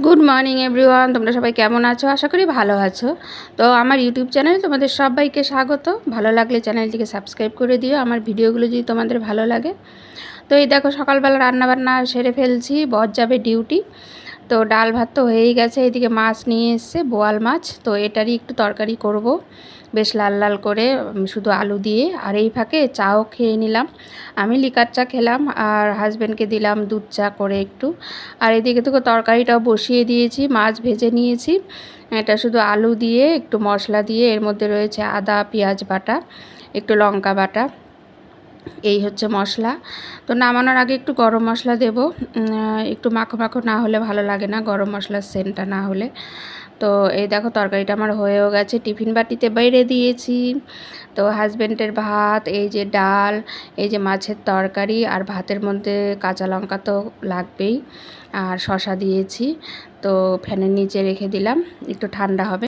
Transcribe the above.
Good morning everyone, তোমরা সবাই কেমন আছো? আশা করি ভালো আছো। তো আমার ইউটিউব চ্যানেলে তোমাদের সবাইকে স্বাগত। ভালো লাগলে চ্যানেলটিকে সাবস্ক্রাইব করে দিও আমার ভিডিওগুলো যদি তোমাদের ভালো লাগে। তো এই দেখো সকালবেলা রান্নাবান্না সেরে ফেলছি, বর যাবে ডিউটি। তো ডাল ভাত তো হয়েই গেছে, এদিকে মাছ নিয়ে এসছে, বোয়াল মাছ। তো এটারই একটু তরকারি করব, বেশ লাল লাল করে, শুধু আলু দিয়ে। আর এই ফাঁকে চাও খেয়ে নিলাম। আমি লিকার চা খেলাম আর হাজব্যান্ডকে দিলাম দুধ চা করে একটু। আর এদিকে তো তরকারিটাও বসিয়ে দিয়েছি, মাছ ভেজে নিয়েছি। এটা শুধু আলু দিয়ে একটু মশলা দিয়ে, এর মধ্যে রয়েছে আদা পেঁয়াজ বাটা, একটু লঙ্কা বাটা, এই হচ্ছে মশলা। তো নামানোর আগে একটু গরম মশলা দেব, একটু মাখো মাখো না হলে ভালো লাগে না, গরম মশলার সেন্টটা না হলে। তো এই দেখো তরকারিটা আমার হয়েও গেছে, টিফিন বাটিতে বাইরে দিয়েছি। তো হাজব্যান্ডের ভাত, এই যে ডাল, এই যে মাছের তরকারি, আর ভাতের মধ্যে কাঁচা লঙ্কা তো লাগবেই, আর শসা দিয়েছি। তো ফ্যানের নিচে রেখে দিলাম, একটু ঠান্ডা হবে।